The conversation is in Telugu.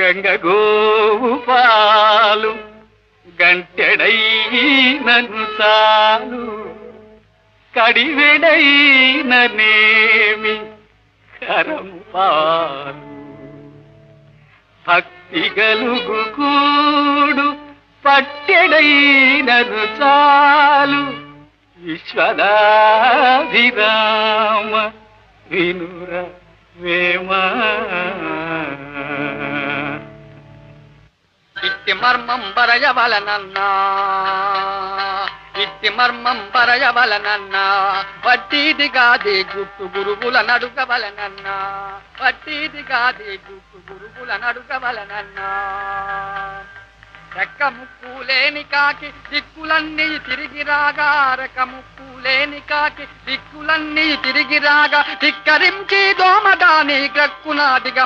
గంగగోవు పాలు గంటెడైనను చాలు కడివెడైననేమి కరము పాలు భక్తి గలుగు కూడు పట్టెడైనను చాలు విశ్వదాభిరామ వినుర వేమా ఇట్టి మర్మం బరయవలనన్నా ఇట్టి మర్మం బరయవలనన్నా వట్టిది కాదే గుట్టు గురువుల నడుగవలనన్నా వట్టిది కాదే గుట్టు గురువుల నడుగవలనన్నా రెక్క ముక్కు లేని కాకి దిక్కులన్నీ తిరిగి రాగా రెక్క ముక్కు లేని కాకి దిక్కులన్నీ తిరిగి రాగా ధిక్కరించి దోమదాని గ్రక్కునాదిగా